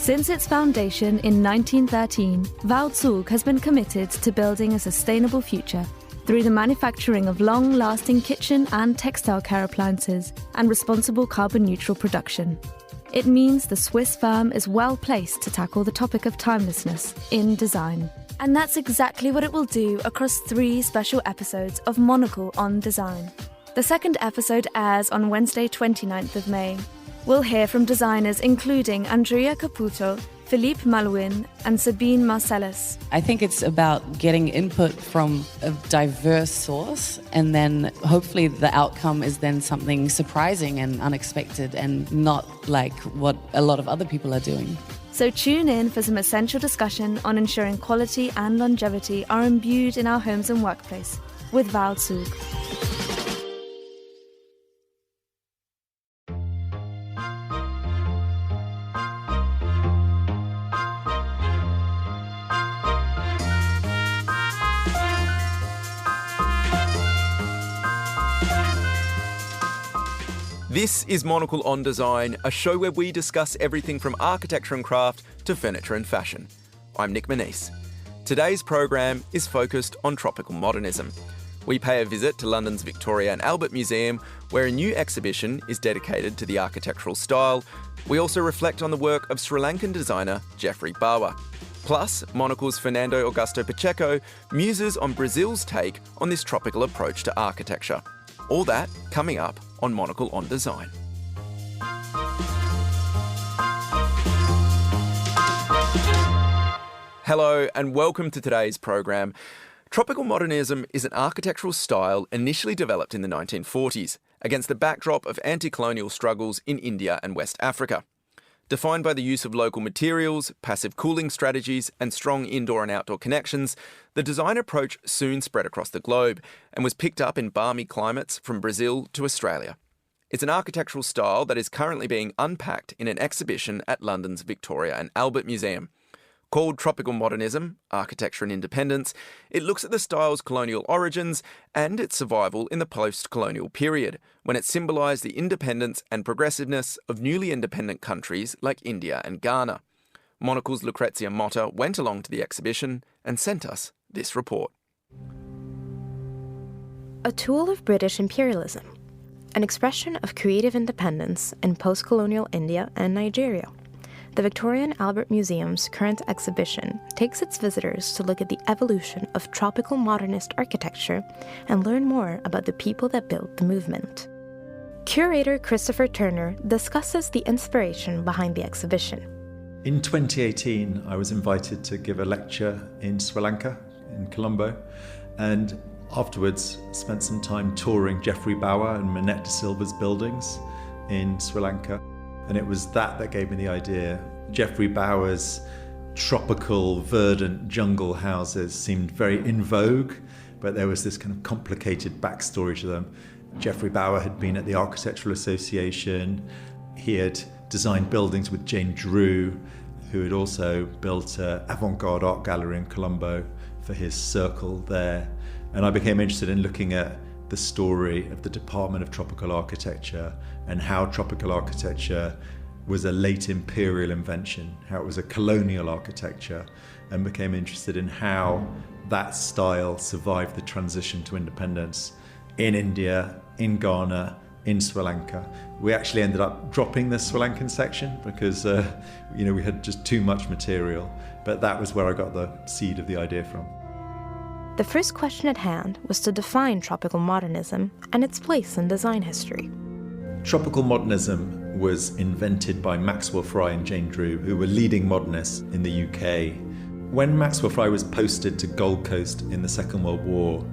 Since its foundation in 1913, Baozug has been committed to building a sustainable future through the manufacturing of long-lasting kitchen and textile care appliances and responsible carbon-neutral production. It means the Swiss firm is well placed to tackle the topic of timelessness in design. And that's exactly what it will do across 3 special episodes of Monocle on Design. The second episode airs on Wednesday 29th of May. We'll hear from designers including Andrea Caputo, Philippe Malouin and Sabine Marcellus. I think it's about getting input from a diverse source, and then hopefully the outcome is then something surprising and unexpected and not like what a lot of other people are doing. So tune in for some essential discussion on ensuring quality and longevity are imbued in our homes and workplace with Baozug. This is Monocle on Design, a show where we discuss everything from architecture and craft to furniture and fashion. I'm Nick Manise. Today's program is focused on tropical modernism. We pay a visit to London's Victoria and Albert Museum, where a new exhibition is dedicated to the architectural style. We also reflect on the work of Sri Lankan designer Geoffrey Bawa. Plus, Monocle's Fernando Augusto Pacheco muses on Brazil's take on this tropical approach to architecture. All that coming up on Monocle on Design. Hello and welcome to today's program. Tropical modernism is an architectural style initially developed in the 1940s against the backdrop of anti-colonial struggles in India and West Africa. Defined by the use of local materials, passive cooling strategies, and strong indoor and outdoor connections, the design approach soon spread across the globe and was picked up in balmy climates from Brazil to Australia. It's an architectural style that is currently being unpacked in an exhibition at London's Victoria and Albert Museum. Called Tropical Modernism, Architecture and Independence, it looks at the style's colonial origins and its survival in the post-colonial period, when it symbolised the independence and progressiveness of newly independent countries like India and Ghana. Monocle's Lucrezia Motta went along to the exhibition and sent us this report. A tool of British imperialism, an expression of creative independence in post-colonial India and Nigeria. The Victoria and Albert Museum's current exhibition takes its visitors to look at the evolution of tropical modernist architecture and learn more about the people that built the movement. Curator Christopher Turner discusses the inspiration behind the exhibition. In 2018, I was invited to give a lecture in Sri Lanka, in Colombo, and afterwards spent some time touring Geoffrey Bawa and Manette de Silva's buildings in Sri Lanka. And it was that gave me the idea. Geoffrey Bawa's tropical, verdant jungle houses seemed very in vogue, but there was this kind of complicated backstory to them. Geoffrey Bawa had been at the Architectural Association. He had designed buildings with Jane Drew, who had also built an avant-garde art gallery in Colombo for his circle there. And I became interested in looking at the story of the Department of Tropical Architecture and how tropical architecture was a late imperial invention, how it was a colonial architecture, and became interested in how that style survived the transition to independence in India, in Ghana, in Sri Lanka. We actually ended up dropping the Sri Lankan section because we had just too much material, but that was where I got the seed of the idea from. The first question at hand was to define tropical modernism and its place in design history. Tropical modernism was invented by Maxwell Fry and Jane Drew, who were leading modernists in the UK. When Maxwell Fry was posted to Gold Coast in the Second World War,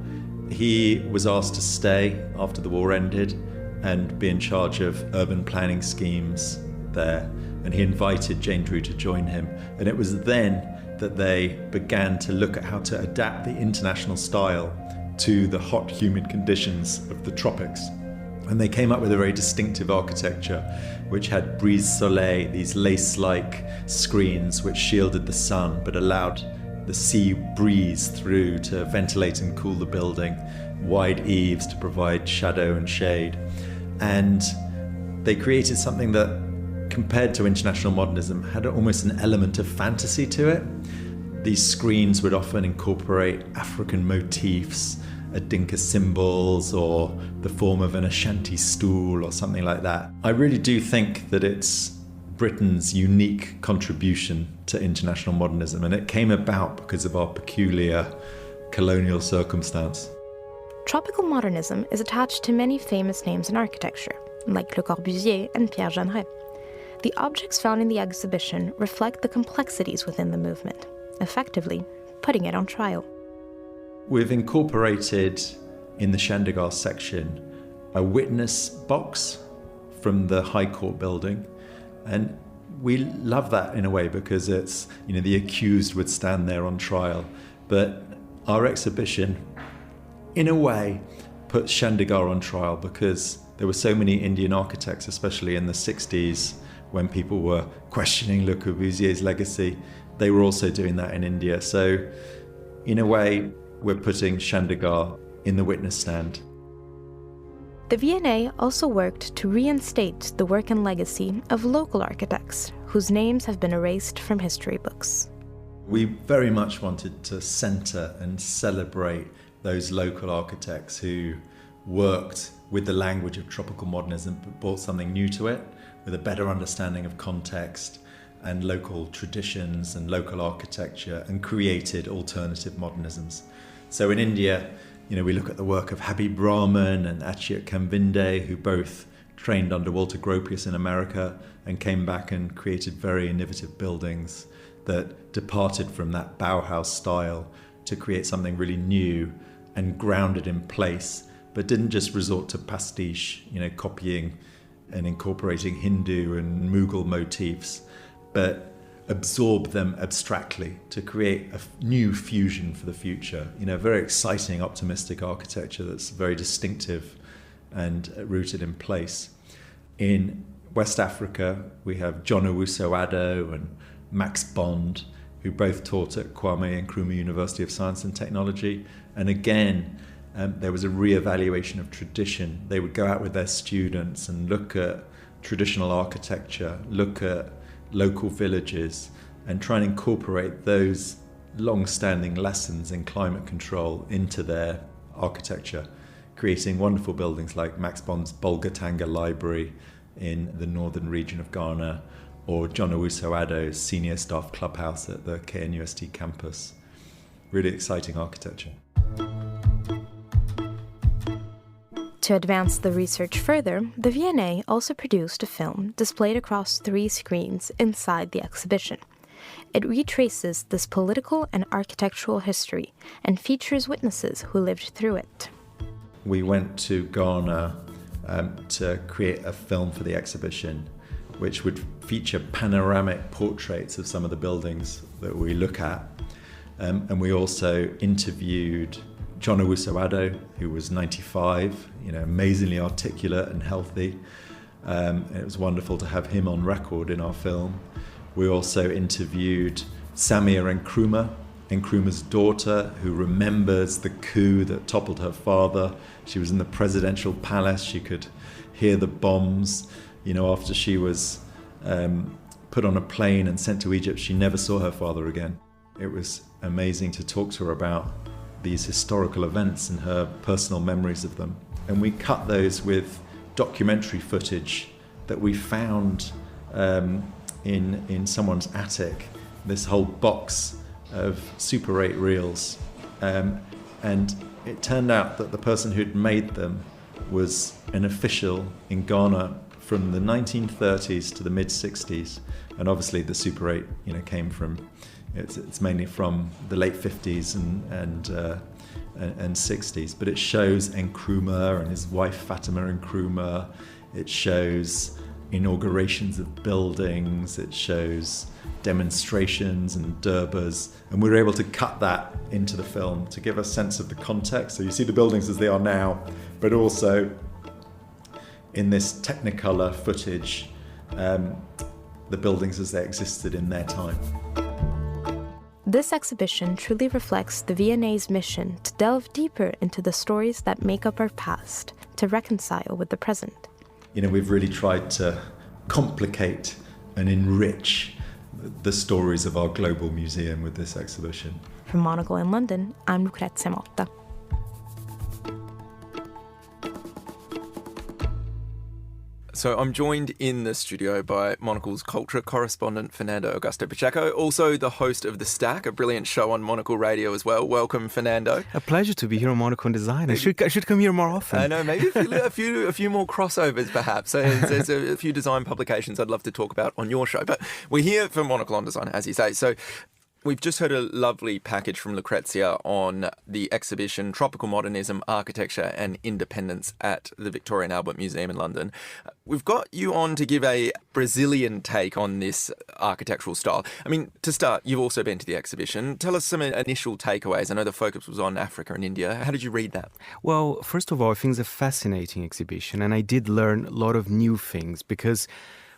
he was asked to stay after the war ended and be in charge of urban planning schemes there. And he invited Jane Drew to join him. And it was then that they began to look at how to adapt the international style to the hot, humid conditions of the tropics. And they came up with a very distinctive architecture, which had brise-soleil, these lace-like screens which shielded the sun but allowed the sea breeze through to ventilate and cool the building, wide eaves to provide shadow and shade. And they created something that compared to international modernism, had almost an element of fantasy to it. These screens would often incorporate African motifs, Dinka symbols, or the form of an Ashanti stool or something like that. I really do think that it's Britain's unique contribution to international modernism, and it came about because of our peculiar colonial circumstance. Tropical modernism is attached to many famous names in architecture, like Le Corbusier and Pierre Jeanneret. The objects found in the exhibition reflect the complexities within the movement, effectively putting it on trial. We've incorporated in the Chandigarh section a witness box from the High Court building, and we love that in a way because it's, the accused would stand there on trial, but our exhibition in a way puts Chandigarh on trial because there were so many Indian architects, especially in the 60s, when people were questioning Le Corbusier's legacy. They were also doing that in India. So in a way, we're putting Chandigarh in the witness stand. The V&A also worked to reinstate the work and legacy of local architects whose names have been erased from history books. We very much wanted to centre and celebrate those local architects who worked with the language of tropical modernism but brought something new to it with a better understanding of context and local traditions and local architecture, and created alternative modernisms. So in India, we look at the work of Habib Rahman and Achyut Kamvinde, who both trained under Walter Gropius in America and came back and created very innovative buildings that departed from that Bauhaus style to create something really new and grounded in place, but didn't just resort to pastiche, copying and incorporating Hindu and Mughal motifs, but absorb them abstractly to create a new fusion for the future. Very exciting, optimistic architecture that's very distinctive and rooted in place. In West Africa, we have John Owusu-Addo and Max Bond, who both taught at Kwame Nkrumah University of Science and Technology. And again, there was a re-evaluation of tradition. They would go out with their students and look at traditional architecture, look at local villages, and try and incorporate those long-standing lessons in climate control into their architecture, creating wonderful buildings like Max Bond's Bolgatanga Library in the northern region of Ghana, or John Owusu-Addo's senior staff clubhouse at the KNUST campus. Really exciting architecture. To advance the research further, the V&A also produced a film displayed across 3 screens inside the exhibition. It retraces this political and architectural history and features witnesses who lived through it. We went to Ghana to create a film for the exhibition, which would feature panoramic portraits of some of the buildings that we look at. And we also interviewed John Owusu-Addo, who was 95, amazingly articulate and healthy. It was wonderful to have him on record in our film. We also interviewed Samia Nkrumah's daughter, who remembers the coup that toppled her father. She was in the presidential palace. She could hear the bombs. After she was put on a plane and sent to Egypt, she never saw her father again. It was amazing to talk to her about these historical events and her personal memories of them. And we cut those with documentary footage that we found in someone's attic, this whole box of Super 8 reels. And it turned out that the person who'd made them was an official in Ghana from the 1930s to the mid-60s. And obviously the Super 8, came from, it's mainly from the late 50s and 60s, but it shows Nkrumah and his wife Fatima Nkrumah. It shows inaugurations of buildings. It shows demonstrations and durbas, and we were able to cut that into the film to give a sense of the context. So you see the buildings as they are now, but also in this Technicolor footage, the buildings as they existed in their time. This exhibition truly reflects the V&A's mission to delve deeper into the stories that make up our past, to reconcile with the present. We've really tried to complicate and enrich the stories of our global museum with this exhibition. From Monocle in London, I'm Lucrezia Motta. So I'm joined in the studio by Monocle's culture correspondent, Fernando Augusto Pacheco, also the host of The Stack, a brilliant show on Monocle Radio as well. Welcome, Fernando. A pleasure to be here on Monocle Design. I should come here more often. I know, maybe a few more crossovers perhaps. So there's a few design publications I'd love to talk about on your show. But we're here for Monocle on Design, as you say. So we've just heard a lovely package from Lucrezia on the exhibition Tropical Modernism, Architecture and Independence at the Victoria and Albert Museum in London. We've got you on to give a Brazilian take on this architectural style. I mean, to start, you've also been to the exhibition. Tell us some initial takeaways. I know the focus was on Africa and India. How did you read that? Well, first of all, I think it's a fascinating exhibition, and I did learn a lot of new things because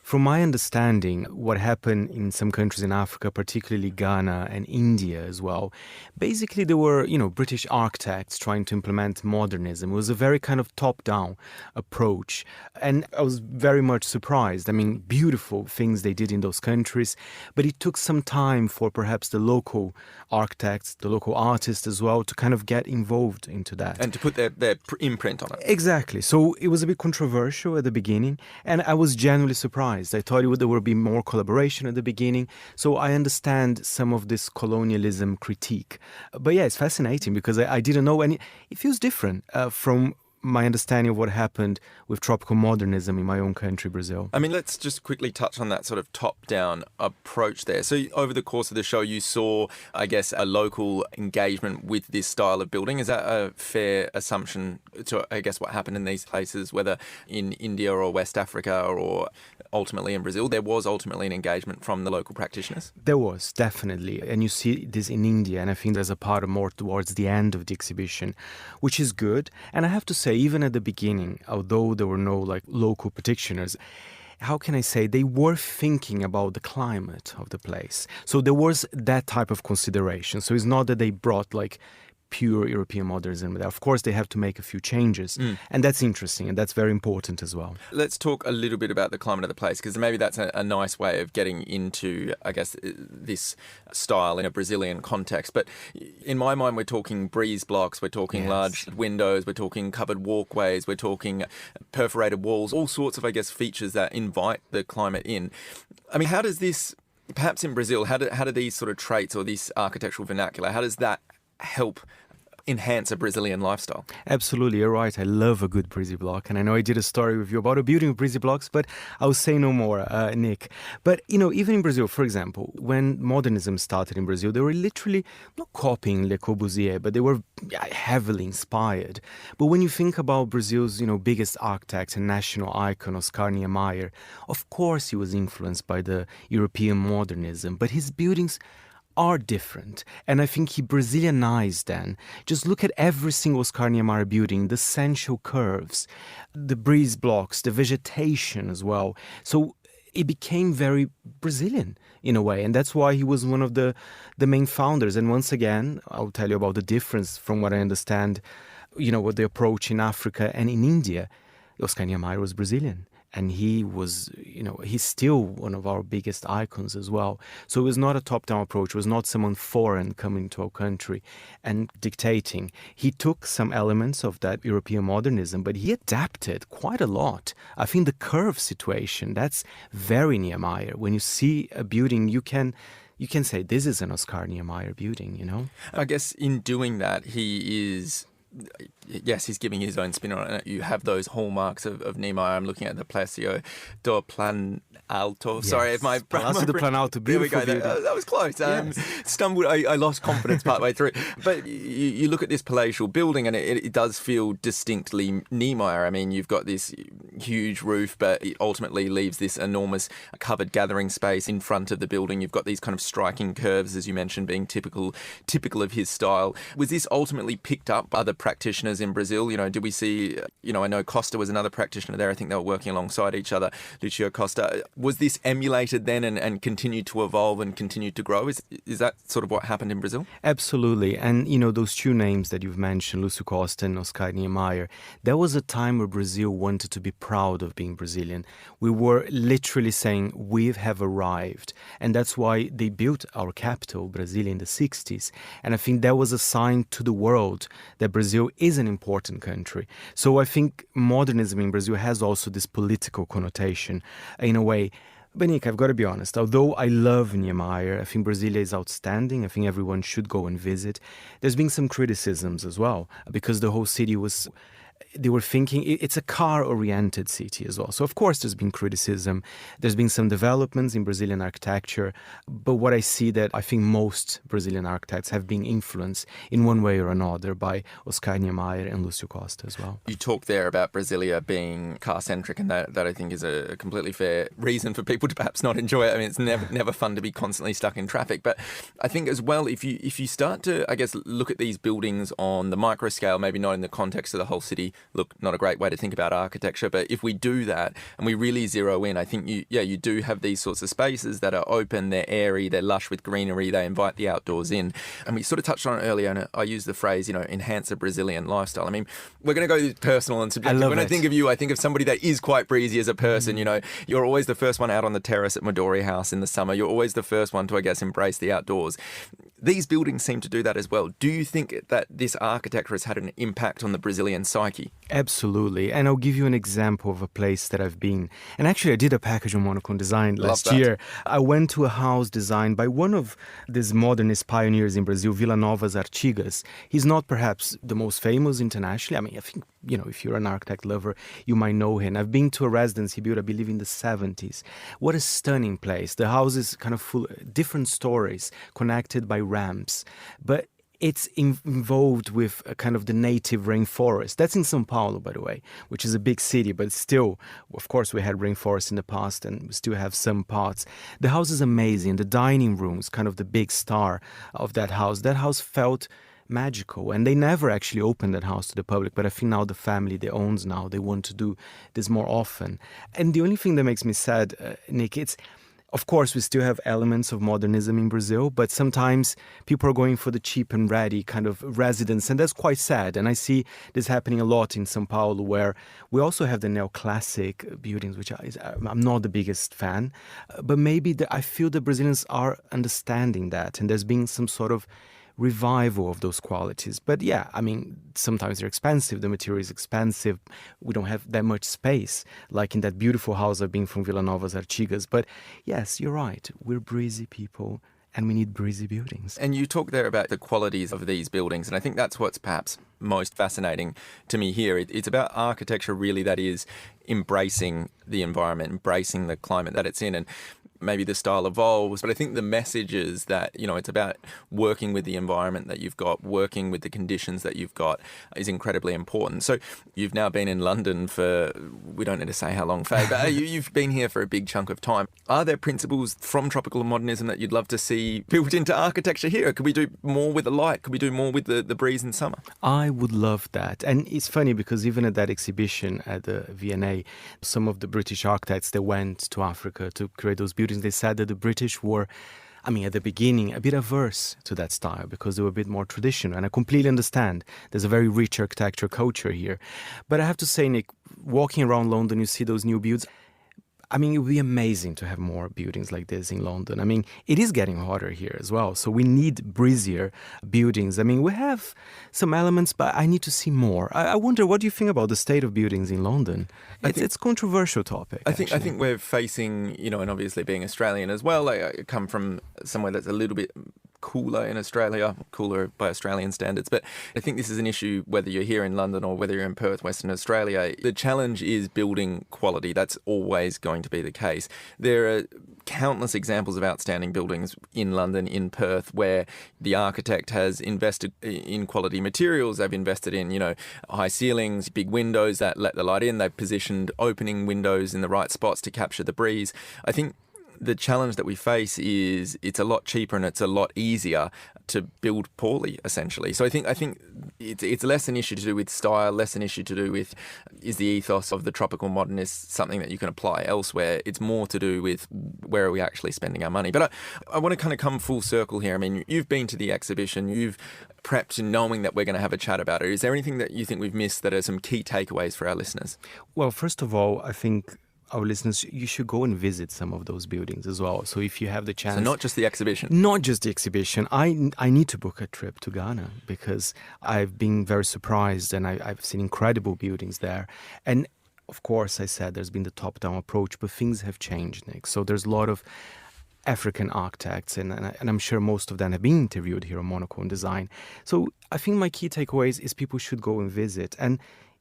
from my understanding, what happened in some countries in Africa, particularly Ghana and India as well, basically there were, British architects trying to implement modernism. It was a very kind of top-down approach. And I was very much surprised. I mean, beautiful things they did in those countries, but it took some time for perhaps the local architects, the local artists as well, to kind of get involved into that. And to put their imprint on it. Exactly. So it was a bit controversial at the beginning, and I was genuinely surprised. I thought there would be more collaboration at the beginning. So I understand some of this colonialism critique. But yeah, it's fascinating because I didn't know, and it feels different from my understanding of what happened with tropical modernism in my own country, Brazil. I mean, let's just quickly touch on that sort of top-down approach there. So over the course of the show, you saw, I guess, a local engagement with this style of building. Is that a fair assumption to, I guess, what happened in these places, whether in India or West Africa or ultimately in Brazil? There was ultimately an engagement from the local practitioners? There was, definitely. And you see this in India, and I think there's a part more towards the end of the exhibition, which is good. And I have to say, even at the beginning, although there were no local practitioners, how can I say, they were thinking about the climate of the place. So there was that type of consideration. So it's not that they brought pure European modernism. Of course, they have to make a few changes. And that's interesting, and that's very important as well. Let's talk a little bit about the climate of the place, because maybe that's a nice way of getting into, I guess, this style in a Brazilian context. But in my mind, we're talking breeze blocks, we're talking large windows, we're talking covered walkways, we're talking perforated walls, all sorts of, I guess, features that invite the climate in. I mean, how does this, perhaps in Brazil, how do these sort of traits or this architectural vernacular, how does that help enhance a Brazilian lifestyle? Absolutely, you're right. I love a good breezy block, and I know I did a story with you about a building with breezy blocks, but I'll say no more, Nick. But, even in Brazil, for example, when modernism started in Brazil, they were literally not copying Le Corbusier, but they were heavily inspired. But when you think about Brazil's, biggest architect and national icon, Oscar Niemeyer, of course he was influenced by the European modernism, but his buildings are different. And I think he Brazilianized then. Just look at every single Oscar Niemeyer building, the essential curves, the breeze blocks, the vegetation as well. So it became very Brazilian in a way. And that's why he was one of the main founders. And once again, I'll tell you about the difference from what I understand, what the approach in Africa and in India. Oscar Niemeyer was Brazilian. And he was, he's still one of our biggest icons as well. So it was not a top-down approach. It was not someone foreign coming to our country and dictating. He took some elements of that European modernism, but he adapted quite a lot. I think the curve situation, that's very Niemeyer. When you see a building, you can say this is an Oscar Niemeyer building, I guess in doing that, he's giving his own spin on it. You have those hallmarks of Niemeyer. I'm looking at the Palacio do Planalto. Yes. Sorry, if my Palacio do Planalto, beautiful. There we go. That was close. Stumbled. I lost confidence partway through. But you look at this palatial building, and it does feel distinctly Niemeyer. I mean, you've got this huge roof, but it ultimately leaves this enormous covered gathering space in front of the building. You've got these kind of striking curves, as you mentioned, being typical of his style. Was this ultimately picked up by other practitioners in Brazil? Did we see, I know Costa was another practitioner there. I think they were working alongside each other, Lucio Costa. Was this emulated then and continued to evolve and continued to grow? Is that sort of what happened in Brazil? Absolutely. And, those two names that you've mentioned, Lucio Costa and Oscar Niemeyer, there was a time where Brazil wanted to be proud of being Brazilian. We were literally saying we have arrived. And that's why they built our capital, Brasilia, in the 60s. And I think that was a sign to the world that Brazil is an important country. So I think modernism in Brazil has also this political connotation in a way. But Nick, I've got to be honest, although I love Niemeyer, I think Brasilia is outstanding. I think everyone should go and visit. There's been some criticisms as well, because the whole city was... They were thinking it's a car-oriented city as well. So, of course, there's been criticism. There's been some developments in Brazilian architecture. But what I see that I think most Brazilian architects have been influenced in one way or another by Oscar Niemeyer and Lúcio Costa as well. You talked there about Brasilia being car-centric, and that I think is a completely fair reason for people to perhaps not enjoy it. I mean, it's never fun to be constantly stuck in traffic. But I think as well, if you start to, I guess, look at these buildings on the micro scale, maybe not in the context of the whole city, look, not a great way to think about architecture, but if we do that and we really zero in, I think you do have these sorts of spaces that are open, they're airy, they're lush with greenery, they invite the outdoors in. And we sort of touched on it earlier, and I used the phrase, enhance a Brazilian lifestyle. I mean, we're going to go personal and subjective. When I think of you, I think of somebody that is quite breezy as a person. You're always the first one out on the terrace at Midori House in the summer. You're always the first one to, I guess, embrace the outdoors. These buildings seem to do that as well. Do you think that this architecture has had an impact on the Brazilian psyche? Absolutely. And I'll give you an example of a place that I've been. And actually, I did a package on Monocle Design last year. I went to a house designed by one of these modernist pioneers in Brazil, Vila Nova's Artigas. He's not perhaps the most famous internationally. I mean, I think, if you're an architect lover, you might know him. I've been to a residence he built, I believe, in the 70s. What a stunning place. The house is kind of full, different stories connected by ramps. But it's involved with a kind of the native rainforest. That's in São Paulo, by the way, which is a big city, but still, of course, we had rainforest in the past and we still have some parts. The house is amazing. The dining room is kind of the big star of that house. That house felt magical, and they never actually opened that house to the public, but I think now the family that owns now, they want to do this more often. And the only thing that makes me sad, Nick, it's of course, we still have elements of modernism in Brazil, but sometimes people are going for the cheap and ready kind of residence, and that's quite sad. And I see this happening a lot in São Paulo, where we also have the neoclassic buildings, which I'm not the biggest fan, but maybe I feel the Brazilians are understanding that, and there's been some sort of revival of those qualities. But yeah, I mean, sometimes they're expensive, the material is expensive, we don't have that much space, like in that beautiful house I've been from Vila Nova's Artigas. But yes, you're right, we're breezy people and we need breezy buildings. And you talk there about the qualities of these buildings, and I think that's what's perhaps most fascinating to me here. It's about architecture really that is embracing the environment, embracing the climate that it's in, and maybe the style evolves, but I think the message is that, it's about working with the environment that you've got, working with the conditions that you've got is incredibly important. So you've now been in London for, we don't need to say how long, Faye, but you've been here for a big chunk of time. Are there principles from tropical modernism that you'd love to see built into architecture here? Could we do more with the light? Could we do more with the breeze in summer? I would love that. And it's funny because even at that exhibition at the V&A, some of the British architects that went to Africa to create those buildings, they said that the British were, at the beginning, a bit averse to that style because they were a bit more traditional. And I completely understand. There's a very rich architecture culture here. But I have to say, Nick, walking around London, you see those new builds. It would be amazing to have more buildings like this in London. It is getting hotter here as well, so we need breezier buildings. We have some elements, but I need to see more. I wonder, what do you think about the state of buildings in London? It's a controversial topic. I think we're facing, and obviously being Australian as well, I come from somewhere that's a little bit cooler in Australia, cooler by Australian standards. But I think this is an issue whether you're here in London or whether you're in Perth, Western Australia. The challenge is building quality. That's always going to be the case. There are countless examples of outstanding buildings in London, in Perth, where the architect has invested in quality materials. They've invested in, high ceilings, big windows that let the light in. They've positioned opening windows in the right spots to capture the breeze. I think the challenge that we face is it's a lot cheaper and it's a lot easier to build poorly, essentially. So I think it's less an issue to do with style, less an issue to do with is the ethos of the tropical modernist something that you can apply elsewhere. It's more to do with where are we actually spending our money. But I want to kind of come full circle here. I mean, you've been to the exhibition, you've prepped knowing that we're going to have a chat about it. Is there anything that you think we've missed that are some key takeaways for our listeners? Well, first of all, I think our listeners, you should go and visit some of those buildings as well. So if you have the chance... So not just the exhibition? Not just the exhibition. I need to book a trip to Ghana because I've been very surprised and I've seen incredible buildings there. And of course, I said there's been the top-down approach, but things have changed, Nick. So there's a lot of African architects, and I'm sure most of them have been interviewed here on Monocle Design. So I think my key takeaways is people should go and visit. And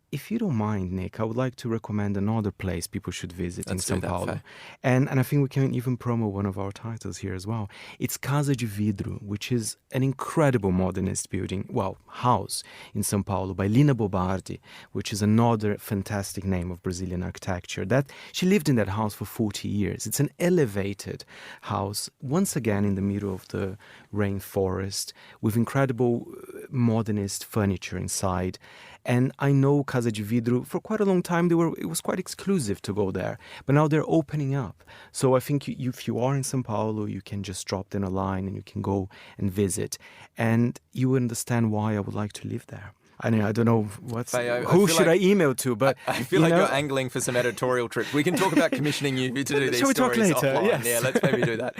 if you don't mind, Nick, I would like to recommend another place people should visit in São Paulo. And I think we can even promote one of our titles here as well. It's Casa de Vidro, which is an incredible modernist building, house in São Paulo by Lina Bobardi, which is another fantastic name of Brazilian architecture. She lived in that house for 40 years. It's an elevated house, once again in the middle of the rainforest, with incredible modernist furniture inside. And I know Casa de Vidro, for quite a long time, it was quite exclusive to go there. But now they're opening up. So I think if you are in São Paulo, you can just drop them a line and you can go and visit. And you understand why I would like to live there. I don't know who should I email to, but I feel like you're angling for some editorial trips. We can talk about commissioning you to do these Shall we stories talk later? offline. Yes. Yeah, let's maybe do that.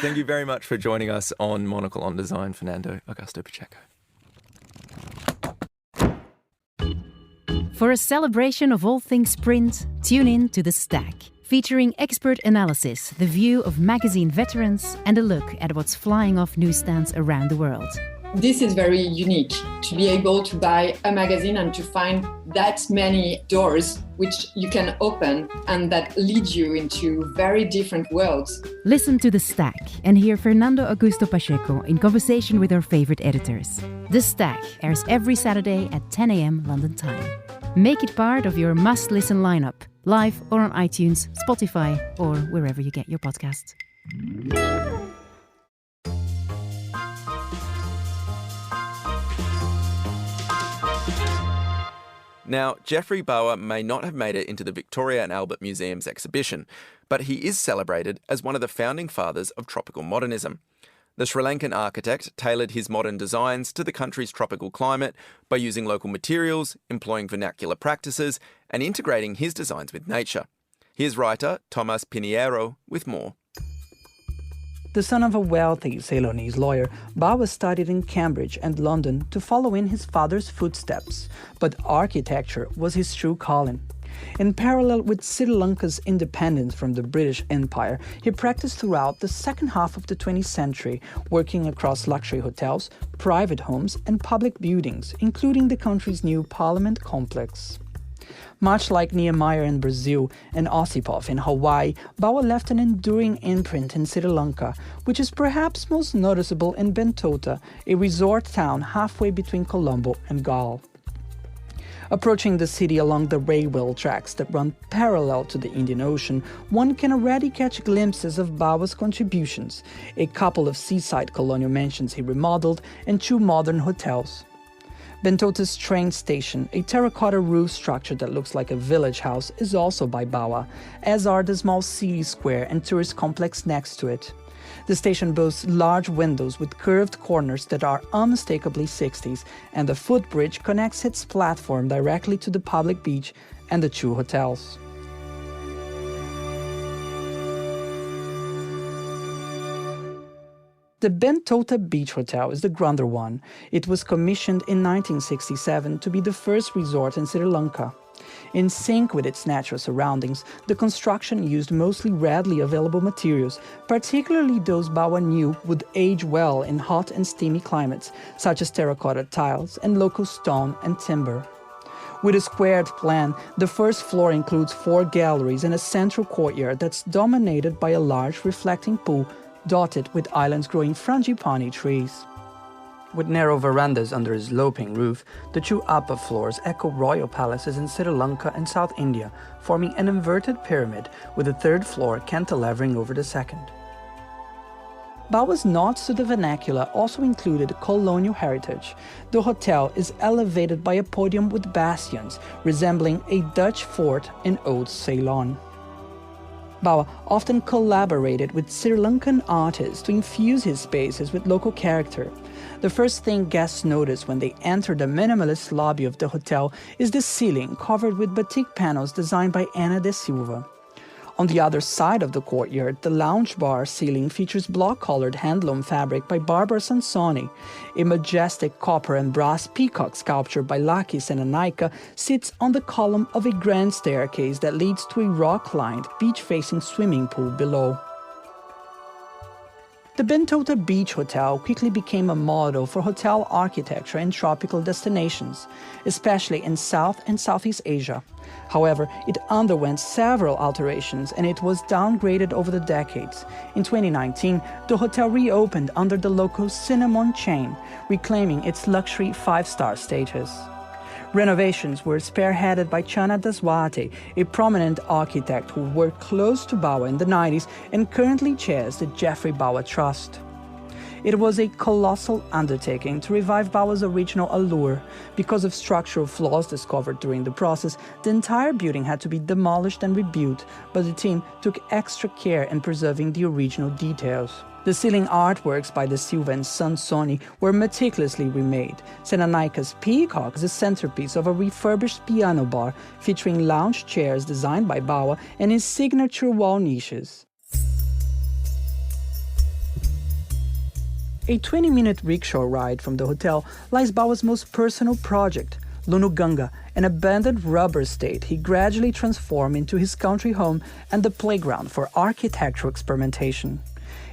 Thank you very much for joining us on Monocle on Design, Fernando Augusto Pacheco. For a celebration of all things print, tune in to The Stack, featuring expert analysis, the view of magazine veterans, and a look at what's flying off newsstands around the world. This is very unique, to be able to buy a magazine and to find that many doors which you can open and that lead you into very different worlds. Listen to The Stack and hear Fernando Augusto Pacheco in conversation with our favorite editors. The Stack airs every Saturday at 10 a.m. London time. Make it part of your must-listen lineup, live or on iTunes, Spotify, or wherever you get your podcasts. Now, Geoffrey Bawa may not have made it into the Victoria and Albert Museum's exhibition, but he is celebrated as one of the founding fathers of tropical modernism. The Sri Lankan architect tailored his modern designs to the country's tropical climate by using local materials, employing vernacular practices, and integrating his designs with nature. Here's writer Thomas Pinheiro with more. The son of a wealthy Ceylonese lawyer, Bawa studied in Cambridge and London to follow in his father's footsteps, but architecture was his true calling. In parallel with Sri Lanka's independence from the British Empire, he practiced throughout the second half of the 20th century, working across luxury hotels, private homes, and public buildings, including the country's new parliament complex. Much like Niemeyer in Brazil and Osipov in Hawaii, Bawa left an enduring imprint in Sri Lanka, which is perhaps most noticeable in Bentota, a resort town halfway between Colombo and Galle. Approaching the city along the railway tracks that run parallel to the Indian Ocean, one can already catch glimpses of Bawa's contributions, a couple of seaside colonial mansions he remodeled, and 2 modern hotels. Bentota's train station, a terracotta roof structure that looks like a village house, is also by Bawa, as are the small city square and tourist complex next to it. The station boasts large windows with curved corners that are unmistakably 60s, and the footbridge connects its platform directly to the public beach and the 2 hotels. The Bentota Beach Hotel is the grander one. It was commissioned in 1967 to be the first resort in Sri Lanka. In sync with its natural surroundings, the construction used mostly readily available materials, particularly those Bawa knew would age well in hot and steamy climates, such as terracotta tiles and local stone and timber. With a squared plan, the first floor includes 4 galleries and a central courtyard that's dominated by a large reflecting pool dotted with islands growing frangipani trees. With narrow verandas under a sloping roof, the two upper floors echo royal palaces in Sri Lanka and South India, forming an inverted pyramid with the third floor cantilevering over the second. Bawa's nods to the vernacular also included colonial heritage. The hotel is elevated by a podium with bastions, resembling a Dutch fort in old Ceylon. Bawa often collaborated with Sri Lankan artists to infuse his spaces with local character. The first thing guests notice when they enter the minimalist lobby of the hotel is the ceiling covered with batik panels designed by Ana de Silva. On the other side of the courtyard, the lounge bar ceiling features block-colored handloom fabric by Barbara Sansoni. A majestic copper and brass peacock sculpture by Laki Senanaika sits on the column of a grand staircase that leads to a rock-lined, beach-facing swimming pool below. The Bentota Beach Hotel quickly became a model for hotel architecture in tropical destinations, especially in South and Southeast Asia. However, it underwent several alterations and it was downgraded over the decades. In 2019, the hotel reopened under the local Cinnamon chain, reclaiming its luxury 5-star status. Renovations were spearheaded by Chana Daswate, a prominent architect who worked close to Bawa in the 90s and currently chairs the Geoffrey Bawa Trust. It was a colossal undertaking to revive Bawa's original allure. Because of structural flaws discovered during the process, the entire building had to be demolished and rebuilt, but the team took extra care in preserving the original details. The ceiling artworks by the Silva and Sansoni were meticulously remade. Senanaika's peacock is a centerpiece of a refurbished piano bar featuring lounge chairs designed by Bawa and his signature wall niches. A 20-minute rickshaw ride from the hotel lies Bawa's most personal project, Lunuganga, an abandoned rubber estate he gradually transformed into his country home and the playground for architectural experimentation.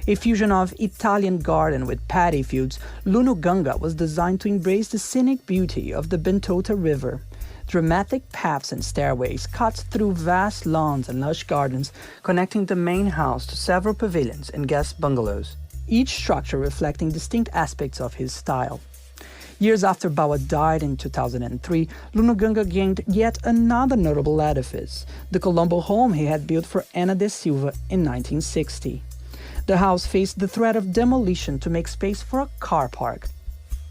A fusion of Italian garden with paddy fields, Lunuganga was designed to embrace the scenic beauty of the Bentota River. Dramatic paths and stairways cut through vast lawns and lush gardens, connecting the main house to several pavilions and guest bungalows, each structure reflecting distinct aspects of his style. Years after Bawa died in 2003, Lunuganga gained yet another notable edifice, the Colombo home he had built for Ana de Silva in 1960. The house faced the threat of demolition to make space for a car park.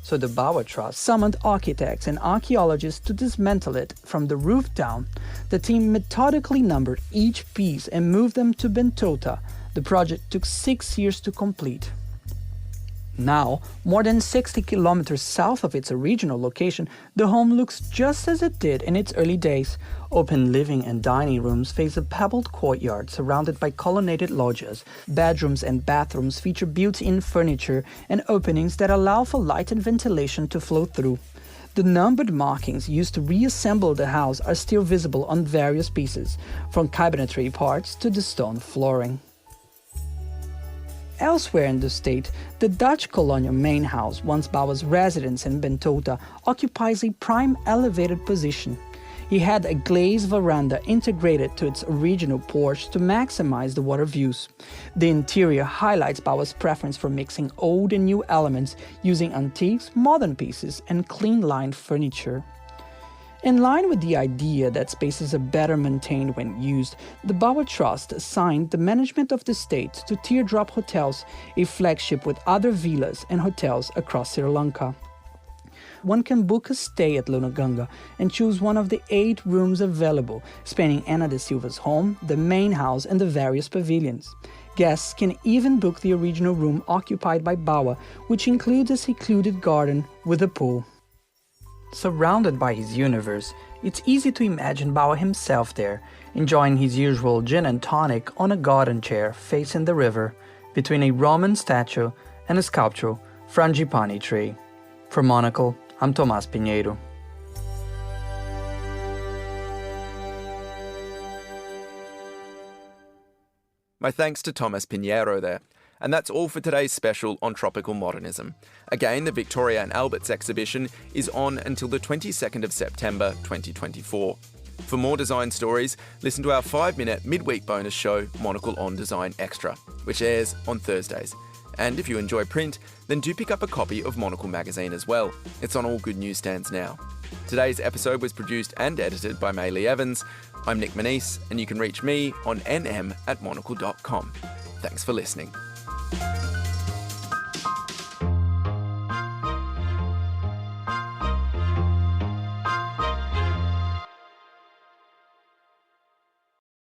So the Bawa Trust summoned architects and archaeologists to dismantle it from the roof down. The team methodically numbered each piece and moved them to Bentota. The project took 6 years to complete. Now, more than 60 kilometers south of its original location, the home looks just as it did in its early days. Open living and dining rooms face a pebbled courtyard surrounded by colonnaded loggias. Bedrooms and bathrooms feature built-in furniture and openings that allow for light and ventilation to flow through. The numbered markings used to reassemble the house are still visible on various pieces, from cabinetry parts to the stone flooring. Elsewhere in the state, the Dutch colonial main house, once Bawa's residence in Bentota, occupies a prime elevated position. He had a glazed veranda integrated to its original porch to maximize the water views. The interior highlights Bawa's preference for mixing old and new elements, using antiques, modern pieces, and clean-lined furniture. In line with the idea that spaces are better maintained when used, the Bawa Trust assigned the management of the state to Teardrop Hotels, a flagship with other villas and hotels across Sri Lanka. One can book a stay at Lunuganga and choose one of the 8 rooms available, spanning Ana de Silva's home, the main house, and the various pavilions. Guests can even book the original room occupied by Bawa, which includes a secluded garden with a pool. Surrounded by his universe, it's easy to imagine Bawa himself there, enjoying his usual gin and tonic on a garden chair facing the river, between a Roman statue and a sculptural frangipani tree. For Monocle, I'm Tomás Pinheiro. My thanks to Tomás Pinheiro there. And that's all for today's special on tropical modernism. Again, the Victoria and Albert's exhibition is on until the 22nd of September 2024. For more design stories, listen to our 5-minute midweek bonus show, Monocle on Design Extra, which airs on Thursdays. And if you enjoy print, then do pick up a copy of Monocle magazine as well. It's on all good newsstands now. Today's episode was produced and edited by Maylee Evans. I'm Nick Manise, and you can reach me on nm@monocle.com. Thanks for listening.